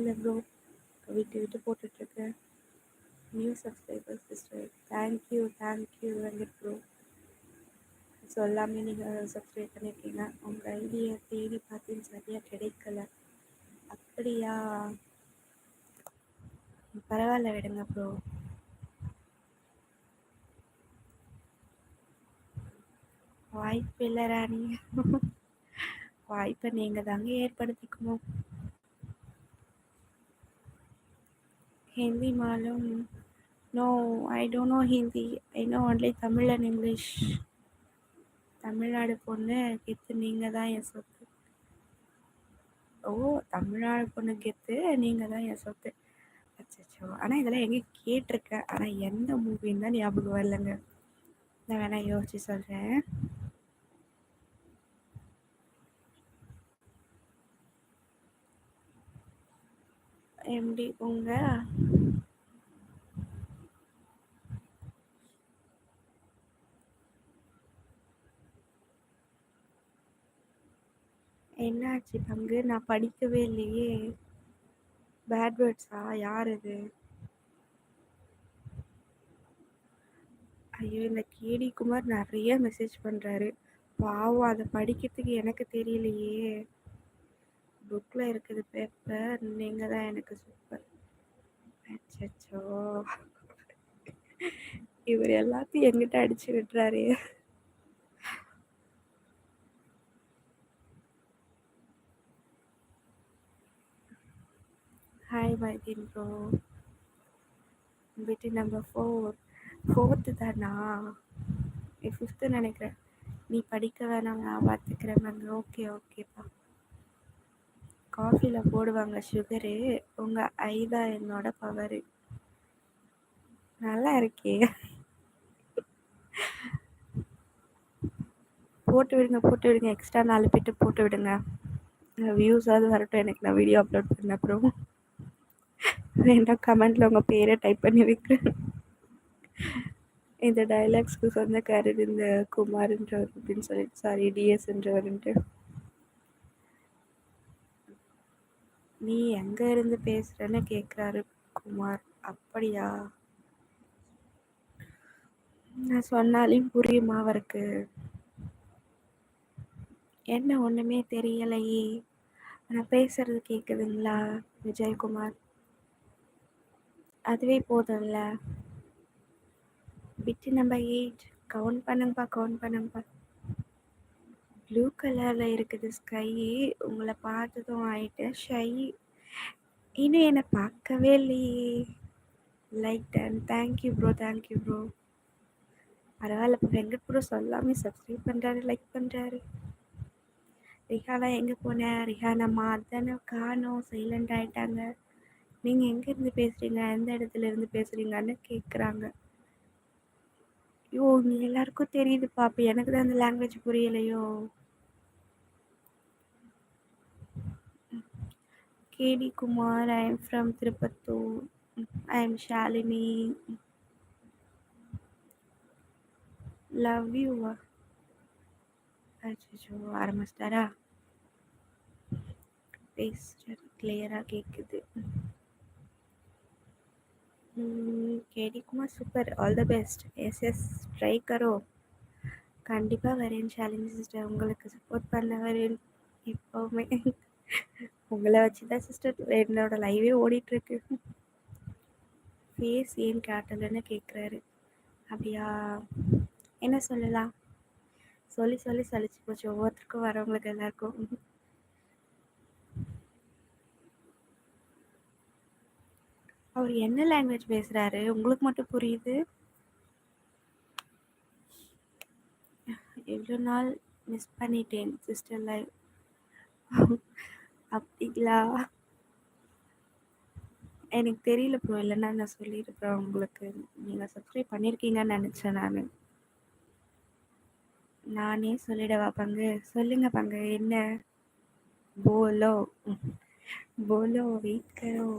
தெரியல ப்ரோ. விட்டு விட்டு போட்டுட்ருக்கேன். New subscriber sister. Thank you Venkat bro. சொல்லாமே நீங்கள் சப்ஸ்கிரைப் பண்ணியிருக்கீங்க. உங்கள் ஐடியை தேடி பார்த்தேன், சரியாக கிடைக்கல. அப்படியா? பரவாயில்ல, விடுங்க ப்ரோ. வாய்ப்பு இல்லை ராணி. வாய்ப்பை நீங்கள் தாங்க ஏற்படுத்திக்கணும். Hindi malum. No, I don't know Hindi. I know only Tamil and English. Tamil Nadu பொண்ணு கெத்து நீங்கள் தான் என் சொத்து. ஓ, தமிழ்நாடு பொண்ணு கெத்து நீங்கள் தான் என் சொத்து. அச்சோ, ஆனால் இதெல்லாம் எங்கே கேட்டிருக்கேன். ஆனால் எந்த மூவின்னு தான் ஞாபகம் வரலங்க. நான் வேணா யோசிச்சு சொல்கிறேன். எப்படி உங்கள் என்னாச்சு பங்கு? நான் படிக்கவே இல்லையே. பேட் வேர்ட்ஸா? யார் இது? ஐயோ, இந்த கேடி குமார் நிறைய மெசேஜ் பண்ணுறாரு. பாவம், அதை படிக்கிறதுக்கு எனக்கு தெரியலையே. புக்கில் இருக்குது பேப்பர். நீங்கள் தான் எனக்கு சூப்பர். அச்சோ, இவர் எல்லாத்தையும் எங்கிட்ட அடிச்சு விட்டுறாரு. Hi Maideen bro. Bit number 4 தானா? 5th நினைக்கிறேன். நீ படிக்க வேணாம், நான் பார்த்துக்கிறேன் மேம். ஓகேப்பா. காஃபியில் போடுவாங்க சுகரு. உங்கள் ஐ தான் என்னோட பவரு. நல்லா இருக்கே. போட்டு விடுங்க. எக்ஸ்ட்ரா 4 பேர்ட்டு போட்டு விடுங்க. வியூஸாவது வரட்டும் எனக்கு. நான் வீடியோ அப்லோட் பண்ண அப்புறம் வேண்டாம், கமெண்ட்டில் உங்கள் பேரை டைப் பண்ணி வைக்கிறேன். இந்த டைலாக்ஸ்க்கு சொந்தக்காரர் இந்த குமார்ன்றவர் அப்படின்னு சொல்லிட்டு, சாரி டிஎஸ்ன்றவர்ன்ட்டு. நீ எங்கே இருந்து பேசுகிறேன்னு கேட்குறாரு குமார். அப்படியா? நான் சொன்னாலையும் புரியுமா அவருக்கு? என்ன ஒன்றுமே தெரியலையே. நான் பேசுறது கேட்குதுங்களா விஜயகுமார்? அதுவே போதும்ல. பிட்டு நம்பர் 8 கவுண்ட் பண்ணுங்கப்பா. ப்ளூ கலரில் இருக்குது ஸ்கை. உங்களை பார்த்ததும் ஆயிட்டு ஷை. இன்னும் என்னை பார்க்கவே இல்லையே. Like done. Thank you bro. பரவாயில்ல, இப்போ வெங்கட் ப்ரோ சொல்லாமே சப்ஸ்கிரைப் பண்ணுறாரு, லைக் பண்ணுறாரு. ரிஹானா எங்கே போனேன்? ரிஹானாம்மா அதானே காணோம், சைலண்ட் ஆகிட்டாங்க. நீங்கள் எங்கேருந்து பேசுகிறீங்க, எந்த இடத்துல இருந்து பேசுகிறீங்கன்னு கேட்குறாங்க. ஐயோ, இங்கே எல்லாருக்கும் தெரியுதுப்பா. அப்போ எனக்கு தான் அந்த லாங்குவேஜ் புரியலையோ. KD Kumar, I am from Tirupattur. I am Shalini. Love you. அச்சோ, ஆரம்பிச்சிட்டாரா? பேசுறது கிளியராக கேட்குது. KD Kumar super, all the best. Yes try கரோ. கண்டிப்பாக வரேன் ஷாலினி சிஸ்டர். உங்களுக்கு சப்போர்ட் பண்ண வரேன் எப்போவுமே. உங்களை வச்சு தான் சிஸ்டர் என்னோட லைவே ஓடிட்டுருக்கு. ஃபேஸ் ஏன் காட்டலைன்னு கேட்குறாரு. அப்படியா? என்ன சொல்லலாம்? சொல்லி சலிச்சு போச்சு ஒவ்வொருத்தருக்கும், வரவங்களுக்கு எல்லாருக்கும். அவர் என்ன லாங்குவேஜ் பேசுகிறாரு? உங்களுக்கு மட்டும் புரியுது? எவ்வளோ நாள் மிஸ் பண்ணிட்டேன் சிஸ்டர் லைவ். அப்படிங்களா? எனக்கு தெரியல ப்ரோ, இல்லைன்னா நான் சொல்லியிருப்பேன் உங்களுக்கு. நீங்கள் சப்ஸ்கிரைப் பண்ணியிருக்கீங்கன்னு நினச்சேன் நான். நானே சொல்லிடவா பங்கு? சொல்லுங்க பங்கு, என்ன? போலோ வெயிட் கரோ.